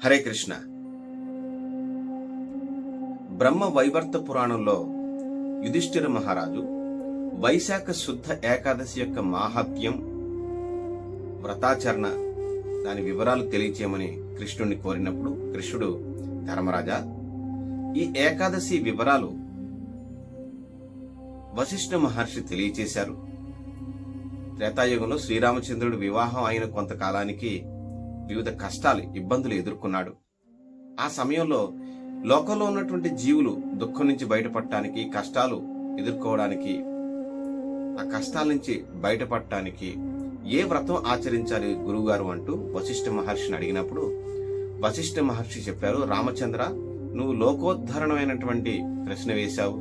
హరే కృష్ణ. బ్రహ్మ వైవర్త పురాణంలో యుధిష్ఠిర మహారాజు వైశాఖ శుద్ధ ఏకాదశి యొక్క మాహాత్మ్యం, వ్రతాచరణ, దాని వివరాలు తెలియచేయమని కృష్ణుడిని కోరినప్పుడు కృష్ణుడు, ధర్మరాజా, ఈ ఏకాదశి వివరాలు వశిష్ఠ మహర్షి తెలియచేశారు. త్రేతాయుగంలో శ్రీరామచంద్రుడు వివాహం అయిన కొంతకాలానికి వివిధ కష్టాలు, ఇబ్బందులు ఎదుర్కొన్నాడు. ఆ సమయంలో లోకంలో ఉన్నటువంటి జీవులు దుఃఖం నుంచి బయటపడటానికి, కష్టాలు ఎదుర్కోవడానికి, ఆ కష్టాల నుంచి బయటపడటానికి ఏ వ్రతం ఆచరించాలి గురువుగారు అంటూ వశిష్ఠ మహర్షిని అడిగినప్పుడు వశిష్ఠ మహర్షి చెప్పారు, రామచంద్ర, నువ్వు లోకోద్ధరణమైనటువంటి ప్రశ్న వేశావు.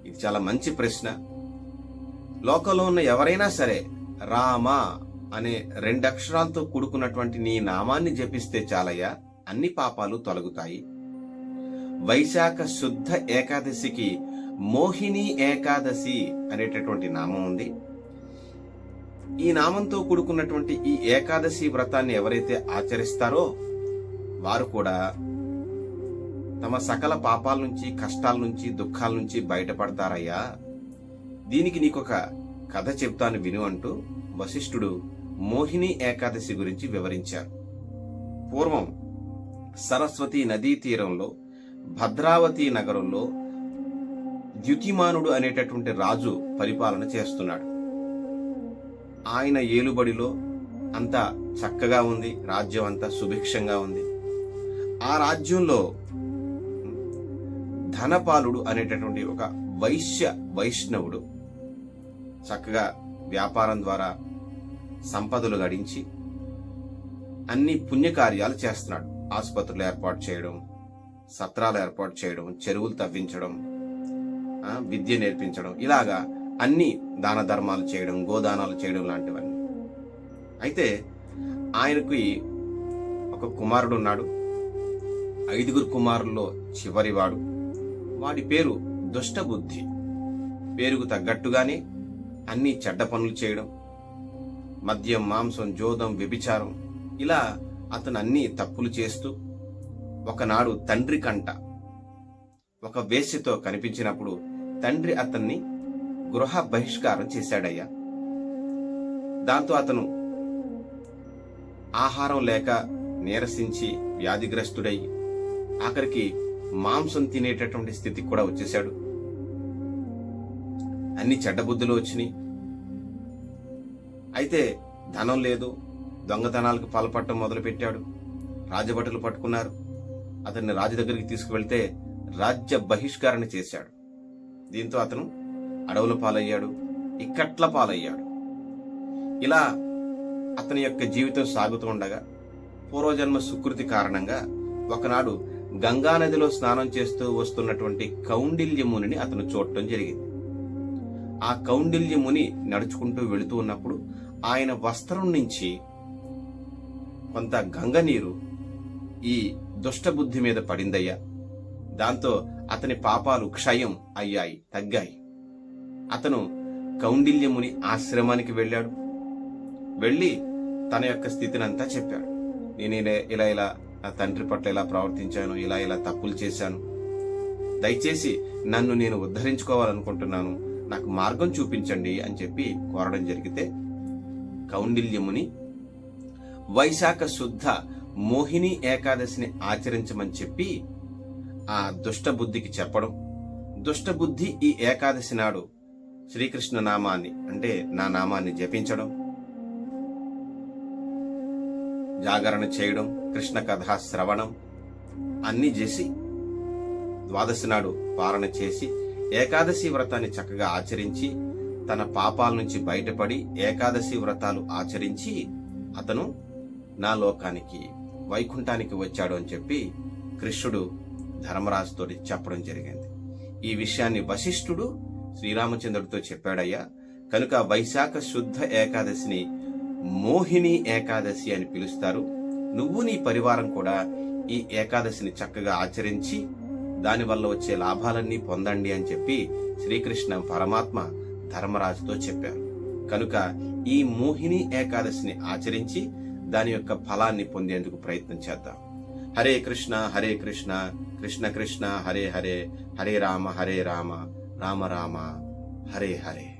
ఇది చాలా మంచి ప్రశ్న. లోకంలో ఉన్న ఎవరైనా సరే రామ అనే 2 అక్షరాలతో కూడుకున్నటువంటి నీ నామాన్ని జపిస్తే చాలయ్యా, అన్ని పాపాలు తొలగుతాయి. వైశాఖ శుద్ధ ఏకాదశికి మోహిని ఏకాదశి అనేటటువంటి నామం ఉంది. ఈ నామంతో కూడుకున్నటువంటి ఈ ఏకాదశి వ్రతాన్ని ఎవరైతే ఆచరిస్తారో వారు కూడా తమ సకల పాపాల నుంచి, కష్టాల నుంచి, దుఃఖాల నుంచి బయటపడతారయ్యా. దీనికి నీకొక కథ చెప్తాను విను అంటూ వశిష్ఠుడు మోహిని ఏకాదశి గురించి వివరించారు. పూర్వం సరస్వతి నదీ తీరంలో భద్రావతి నగరంలో ద్యుతిమానుడు అనేటటువంటి రాజు పరిపాలన చేస్తున్నాడు. ఆయన ఏలుబడిలో అంతా చక్కగా ఉంది, రాజ్యం అంతా సుభిక్షంగా ఉంది. ఆ రాజ్యంలో ధనపాలుడు అనేటటువంటి ఒక వైష్ణవుడు చక్కగా వ్యాపారం ద్వారా సంపదలు గడించి అన్ని పుణ్యకార్యాలు చేస్తున్నాడు. ఆసుపత్రులు ఏర్పాటు చేయడం, సత్రాలు ఏర్పాటు చేయడం, చెరువులు తవ్వించడం, విద్య నేర్పించడం, ఇలాగా అన్ని దాన ధర్మాలు చేయడం, గోదానాలు చేయడం లాంటివన్నీ. అయితే ఆయనకి ఒక కుమారుడు ఉన్నాడు. 5 కుమారుల్లో చివరివాడు. వాడి పేరు దుష్టబుద్ధి. పేరుకు తగ్గట్టుగానే అన్ని చెడ్డ పనులు చేయడం, మద్యం, మాంసం, జోదం, వ్యభిచారం, ఇలా అతను అన్ని తప్పులు చేస్తూ ఒకనాడు తండ్రి కంట ఒక వేశ్యతో కనిపించినప్పుడు తండ్రి అతన్ని గృహ బహిష్కారం చేశాడయ్యా. దాంతో అతను ఆహారం లేక నీరసించి వ్యాధిగ్రస్తుడై ఆఖరికి మాంసం తినేటటువంటి స్థితికి కూడా వచ్చేశాడు. అన్ని చెడ్డ బుద్ధులు వచ్చినాయి. అయితే ధనం లేదు, దొంగతనాలకు పాల్పడటం మొదలుపెట్టాడు. రాజభటులు పట్టుకున్నారు. అతన్ని రాజు దగ్గరికి తీసుకువెళ్తే రాజ్య బహిష్కరణ చేశాడు. దీంతో అతను అడవుల పాలయ్యాడు, ఇక్కట్ల పాలయ్యాడు. ఇలా అతని యొక్క జీవితం సాగుతూ ఉండగా పూర్వజన్మ సుకృతి కారణంగా ఒకనాడు గంగానదిలో స్నానం చేస్తూ వస్తున్నటువంటి కౌండిల్య మునిని అతను చూడటం జరిగింది. ఆ కౌండిల్య ముని నడుచుకుంటూ వెళుతూ ఉన్నప్పుడు ఆయన వస్త్రం నుంచి కొంత గంగ నీరు ఈ దుష్టబుద్ధి మీద పడిందయ్యా. దాంతో అతని పాపాలు క్షయం అయ్యాయి, తగ్గాయి. అతను కౌండిల్య ముని ఆశ్రమానికి వెళ్ళాడు. వెళ్ళి తన యొక్క స్థితిని అంతా చెప్పాడు. నేను ఇలా నా తండ్రి పట్ల ఇలా ప్రవర్తించాను, ఇలా తప్పులు చేశాను, దయచేసి నన్ను నేను ఉద్ధరించుకోవాలనుకుంటున్నాను, నాకు మార్గం చూపించండి అని చెప్పి కోరడం జరిగితే కౌండిల్యముని వైశాఖ శుద్ధ మోహిని ఏకాదశిని ఆచరించమని చెప్పి ఆ దుష్టబుద్ధికి చెప్పడం, దుష్టబుద్ధి ఈ ఏకాదశి నాడు శ్రీకృష్ణ నామాన్ని, అంటే నా నామాన్ని జపించడం, జాగరణ చేయడం, కృష్ణ కథా శ్రవణం అన్ని చేసి ద్వాదశి నాడు పాలన చేసి ఏకాదశి వ్రతాన్ని చక్కగా ఆచరించి తన పాపాల నుంచి బయటపడి ఏకాదశి వ్రతాలు ఆచరించి అతను నా లోకానికి, వైకుంఠానికి వచ్చాడు అని చెప్పి కృష్ణుడు ధర్మరాజుతో చెప్పడం జరిగింది. ఈ విషయాన్ని వశిష్ఠుడు శ్రీరామచంద్రుడితో చెప్పాడయ్యా. కనుక వైశాఖ శుద్ధ ఏకాదశిని మోహిని ఏకాదశి అని పిలుస్తారు. నువ్వు నీ పరివారం కూడా ఈ ఏకాదశిని చక్కగా ఆచరించి దానివల్ల వచ్చే లాభాలన్నీ పొందండి అని చెప్పి శ్రీకృష్ణ పరమాత్మ ధర్మరాజుతో చెప్పారు. కనుక ఈ మోహిని ఏకాదశిని ఆచరించి దాని యొక్క ఫలాన్ని పొందేందుకు ప్రయత్నం చేద్దాం. హరే కృష్ణ కృష్ణ కృష్ణ హరే హరే, హరే రామ రామ రామ హరే హరే.